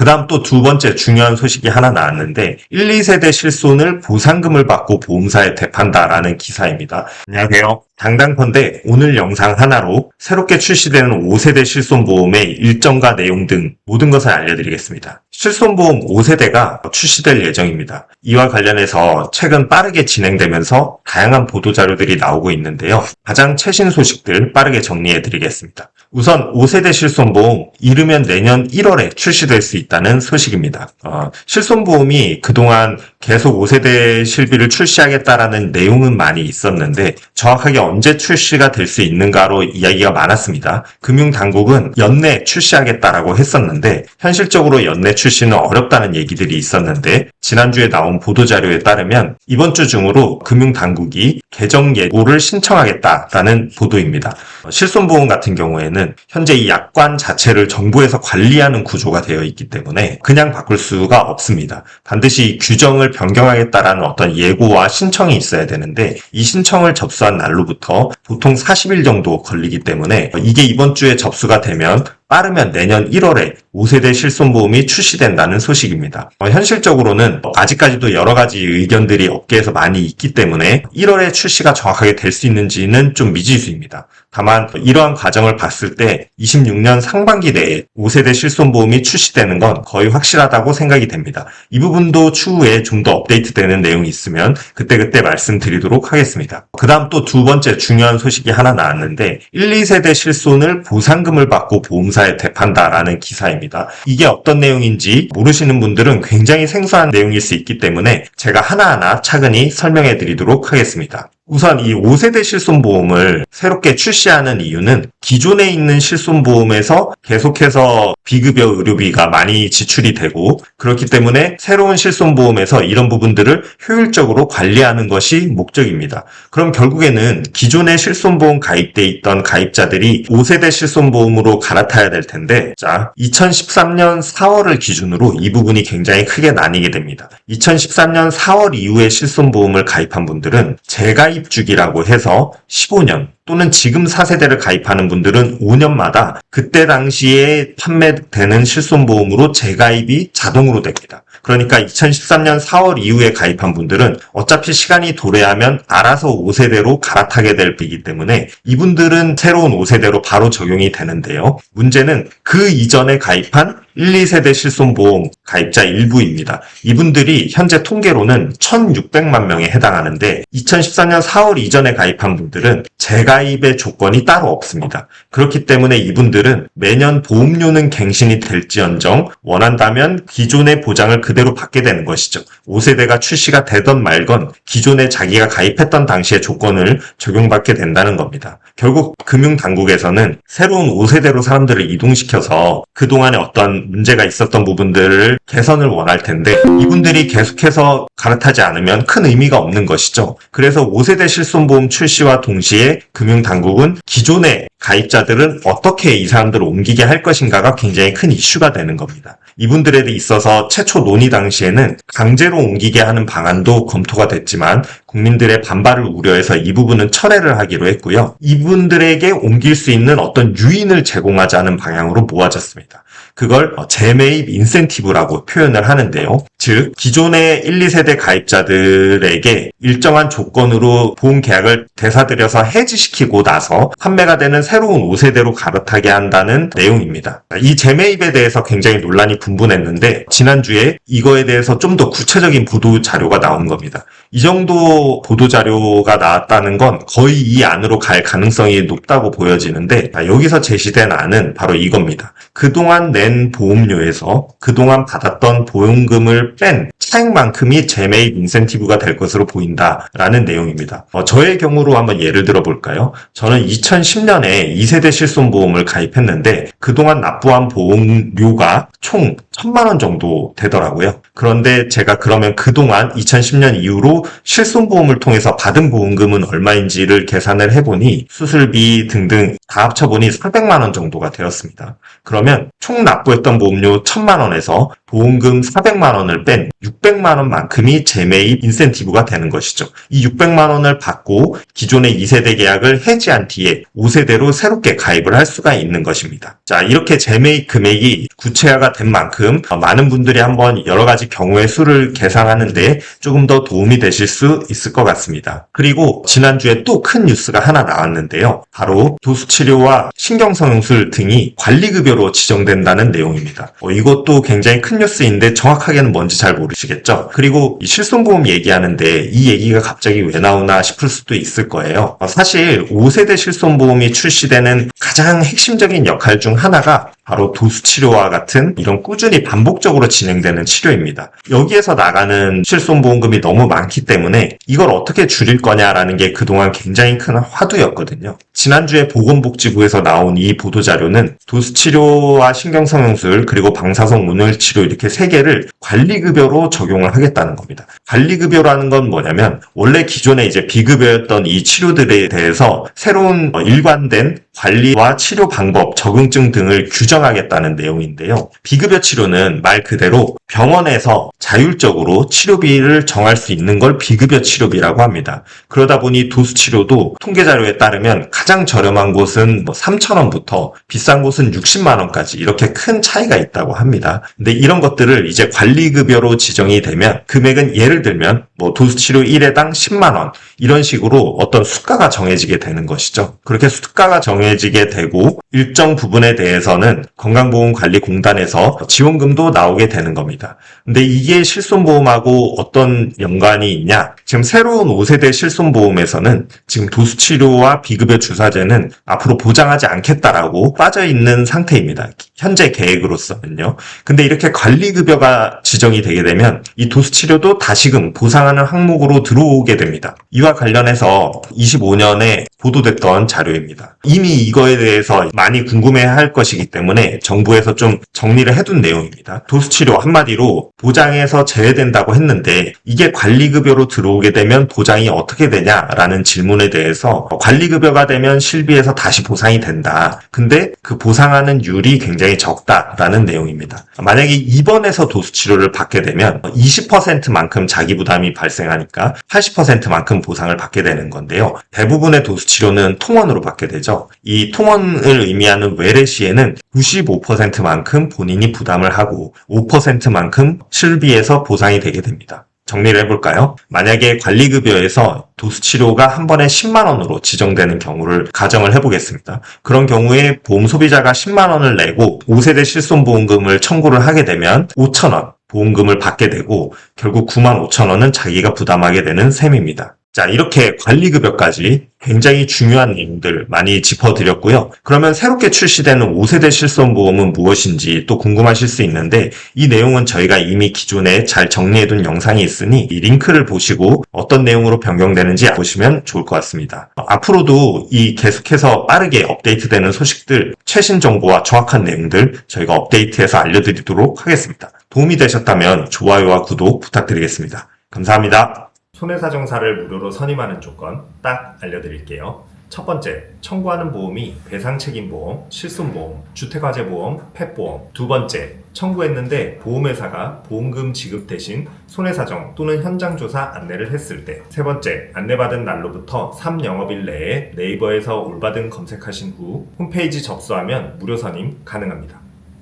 그 다음 또 두 번째 중요한 소식이 하나 나왔는데 1, 2세대 실손을 보상금을 받고 보험사에 대판다라는 기사입니다. 안녕하세요. 당당컨대 오늘 영상 하나로 새롭게 출시되는 5세대 실손보험의 일정과 내용 등 모든 것을 알려드리겠습니다. 실손보험 5세대가 출시될 예정입니다. 이와 관련해서 최근 빠르게 진행되면서 다양한 보도자료들이 나오고 있는데요. 가장 최신 소식들 빠르게 정리해드리겠습니다. 우선 5세대 실손보험 이르면 내년 1월에 출시될 수 있다는 소식입니다. 실손보험이 그동안 계속 5세대 실비를 출시하겠다라는 내용은 많이 있었는데 정확하게 언제 출시가 될 수 있는가로 이야기가 많았습니다. 금융당국은 연내 출시하겠다라고 했었는데 현실적으로 연내 출시는 어렵다는 얘기들이 있었는데 지난주에 나온 보도자료에 따르면 이번 주 중으로 금융당국이 개정 예고를 신청하겠다라는 보도입니다. 실손보험 같은 경우에는 현재 이 약관 자체를 정부에서 관리하는 구조가 되어 있기 때문에 그냥 바꿀 수가 없습니다. 반드시 규정을 변경하겠다라는 어떤 예고와 신청이 있어야 되는데 이 신청을 접수한 날로부터 보통 40일 정도 걸리기 때문에 이게 이번 주에 접수가 되면 빠르면 내년 1월에 5세대 실손보험이 출시된다는 소식입니다. 현실적으로는 아직까지도 여러 가지 의견들이 업계에서 많이 있기 때문에 1월에 출시가 정확하게 될 수 있는지는 좀 미지수입니다. 다만 이러한 과정을 봤을 때 26년 상반기 내에 5세대 실손보험이 출시되는 건 거의 확실하다고 생각이 됩니다. 이 부분도 추후에 좀 더 업데이트되는 내용이 있으면 그때그때 말씀드리도록 하겠습니다. 그 다음 또 두 번째 중요한 소식이 하나 나왔는데 1, 2세대 실손을 보상금을 받고 보험사에 대판다라는 기사입니다. 이게 어떤 내용인지 모르시는 분들은 굉장히 생소한 내용일 수 있기 때문에 제가 하나하나 차근히 설명해 드리도록 하겠습니다. 우선 이 5세대 실손보험을 새롭게 출시하는 이유는 기존에 있는 실손보험에서 계속해서 비급여 의료비가 많이 지출이 되고 그렇기 때문에 새로운 실손보험에서 이런 부분들을 효율적으로 관리하는 것이 목적입니다. 그럼 결국에는 기존의 실손보험 가입돼 있던 가입자들이 5세대 실손보험으로 갈아타야 될 텐데 2013년 4월을 기준으로 이 부분이 굉장히 크게 나뉘게 됩니다. 2013년 4월 이후에 실손보험을 가입한 분들은 재가입 주기라고 해서 15년 또는 지금 4세대를 가입하는 분들은 5년마다 그때 당시에 판매되는 실손보험으로 재가입이 자동으로 됩니다. 그러니까 2013년 4월 이후에 가입한 분들은 어차피 시간이 도래하면 알아서 5세대로 갈아타게 될 비기 때문에 이분들은 새로운 5세대로 바로 적용이 되는데요. 문제는 그 이전에 가입한 1, 2세대 실손보험 가입자 일부입니다. 이분들이 현재 통계로는 1,600만 명에 해당하는데 2014년 4월 이전에 가입한 분들은 재가입의 조건이 따로 없습니다. 그렇기 때문에 이분들은 매년 보험료는 갱신이 될지언정 원한다면 기존의 보장을 그대로 받게 되는 것이죠. 5세대가 출시가 되던 말건 기존에 자기가 가입했던 당시의 조건을 적용받게 된다는 겁니다. 결국 금융당국에서는 새로운 5세대로 사람들을 이동시켜서 그동안에 어떤 문제가 있었던 부분들을 개선을 원할 텐데 이분들이 계속해서 갈아타지 않으면 큰 의미가 없는 것이죠. 그래서 5세대 실손보험 출시와 동시에 금융당국은 기존의 가입자들은 어떻게 이 사람들을 옮기게 할 것인가가 굉장히 큰 이슈가 되는 겁니다. 이분들에 있어서 최초 논의 당시에는 강제로 옮기게 하는 방안도 검토가 됐지만 국민들의 반발을 우려해서 이 부분은 철회를 하기로 했고요. 이분들에게 옮길 수 있는 어떤 유인을 제공하자는 방향으로 모아졌습니다. 그걸 재매입 인센티브라고 표현을 하는데요. 즉 기존의 1, 2세대 가입자들에게 일정한 조건으로 보험 계약을 되사들여서 해지시키고 나서 판매가 되는 새로운 5세대로 갈아타게 한다는 내용입니다. 이 재매입에 대해서 굉장히 논란이 분분했는데 지난주에 이거에 대해서 좀 더 구체적인 보도 자료가 나온 겁니다. 이 정도 보도 자료가 나왔다는 건 거의 이 안으로 갈 가능성이 높다고 보여지는데 여기서 제시된 안은 바로 이겁니다. 그동안 낸 보험료에서 그동안 받았던 보험금을 뺀 차액만큼이 재매입 인센티브가 될 것으로 보인다라는 내용입니다. 저의 경우로 한번 예를 들어볼까요? 저는 2010년에 2세대 실손보험을 가입했는데 그동안 납부한 보험료가 총 1,000만 원 정도 되더라고요. 그런데 제가 그러면 그동안 2010년 이후로 실손보험을 통해서 받은 보험금은 얼마인지를 계산을 해보니 수술비 등등 다 합쳐보니 400만 원 정도가 되었습니다. 그러면 총 납부했던 보험료 1,000만 원에서 보험금 400만 원을 뺀 600만 원만큼이 재매입 인센티브가 되는 것이죠. 이 600만 원을 받고 기존의 2세대 계약을 해지한 뒤에 5세대로 새롭게 가입을 할 수가 있는 것입니다. 자, 이렇게 재매입 금액이 구체화가 된 만큼 만큼 많은 분들이 한번 여러 가지 경우의 수를 계산하는데 조금 더 도움이 되실 수 있을 것 같습니다. 그리고 지난주에 또 큰 뉴스가 하나 나왔는데요. 바로 도수치료와 신경성형술 등이 관리급여로 지정된다는 내용입니다. 이것도 굉장히 큰 뉴스인데 정확하게는 뭔지 잘 모르시겠죠? 그리고 이 실손보험 얘기하는데 이 얘기가 갑자기 왜 나오나 싶을 수도 있을 거예요. 사실 5세대 실손보험이 출시되는 가장 핵심적인 역할 중 하나가 바로 도수치료와 같은 이런 꾸준히 반복적으로 진행되는 치료입니다. 여기에서 나가는 실손보험금이 너무 많기 때문에 이걸 어떻게 줄일 거냐라는 게 그동안 굉장히 큰 화두였거든요. 지난주에 보건복지부에서 나온 이 보도자료는 도수치료와 신경성형술 그리고 방사선 온열치료 이렇게 세 개를 관리급여로 적용을 하겠다는 겁니다. 관리급여라는 건 뭐냐면 원래 기존에 이제 비급여였던 이 치료들에 대해서 새로운 일관된 관리와 치료 방법, 적응증 등을 규정하겠다는 내용인데요. 비급여 치료는 말 그대로 병원에서 자율적으로 치료비를 정할 수 있는 걸 비급여 치료비라고 합니다. 그러다 보니 도수치료도 통계자료에 따르면 가장 저렴한 곳은 3,000원부터 비싼 곳은 60만 원까지 이렇게 큰 차이가 있다고 합니다. 근데 이런 것들을 이제 관리급여로 지정이 되면 금액은 예를 들면 도수치료 1회당 10만 원 이런 식으로 어떤 수가가 정해지게 되는 것이죠. 그렇게 수가가 정해지게 되고 일정 부분에 대해서는 건강보험관리공단에서 지원금도 나오게 되는 겁니다. 근데 이게 실손보험하고 어떤 연관이 있냐? 지금 새로운 5세대 실손보험에서는 지금 도수치료와 비급여 주사제는 앞으로 보장하지 않겠다라고 빠져있는 상태입니다. 현재 계획으로서는요. 근데 이렇게 관리급여가 지정이 되게 되면 이 도수치료도 다시금 보상하는 항목으로 들어오게 됩니다. 이와 관련해서 25년에 보도됐던 자료입니다. 이미 이거에 대해서 많이 궁금해할 것이기 때문에 정부에서 좀 정리를 해둔 내용입니다. 도수치료 한마디로 보장에서 제외된다고 했는데 이게 관리급여로 들어오게 되면 보장이 어떻게 되냐라는 질문에 대해서 관리급여가 되면 실비에서 다시 보상이 된다. 근데 그 보상하는 율이 굉장히 적다라는 내용입니다. 만약에 입원해서 도수치료를 받게 되면 20%만큼 자기 부담이 발생하니까 80%만큼 보상을 받게 되는 건데요. 대부분의 도수치료는 통원으로 받게 되죠. 이 통원을 의미하는 외래 시에는 95%만큼 본인이 부담을 하고 5%만큼 실비에서 보상이 되게 됩니다. 정리를 해볼까요? 만약에 관리급여에서 도수치료가 한 번에 10만 원으로 지정되는 경우를 가정을 해보겠습니다. 그런 경우에 보험 소비자가 10만 원을 내고 5세대 실손보험금을 청구를 하게 되면 5천 원 보험금을 받게 되고 결국 9만 5천 원은 자기가 부담하게 되는 셈입니다. 자, 이렇게 관리급여까지 굉장히 중요한 내용들 많이 짚어드렸고요. 그러면 새롭게 출시되는 5세대 실손보험은 무엇인지 또 궁금하실 수 있는데 이 내용은 저희가 이미 기존에 잘 정리해둔 영상이 있으니 이 링크를 보시고 어떤 내용으로 변경되는지 보시면 좋을 것 같습니다. 앞으로도 이 계속해서 빠르게 업데이트되는 소식들, 최신 정보와 정확한 내용들 저희가 업데이트해서 알려드리도록 하겠습니다. 도움이 되셨다면 좋아요와 구독 부탁드리겠습니다. 감사합니다. 손해사정사를 무료로 선임하는 조건 딱 알려드릴게요. 첫 번째, 청구하는 보험이 배상책임보험, 실손보험, 주택화재보험, 펫보험. 두 번째, 청구했는데 보험회사가 보험금 지급 대신 손해사정 또는 현장조사 안내를 했을 때. 세 번째, 안내받은 날로부터 3영업일 내에 네이버에서 올바른 검색하신 후 홈페이지 접수하면 무료 선임 가능합니다.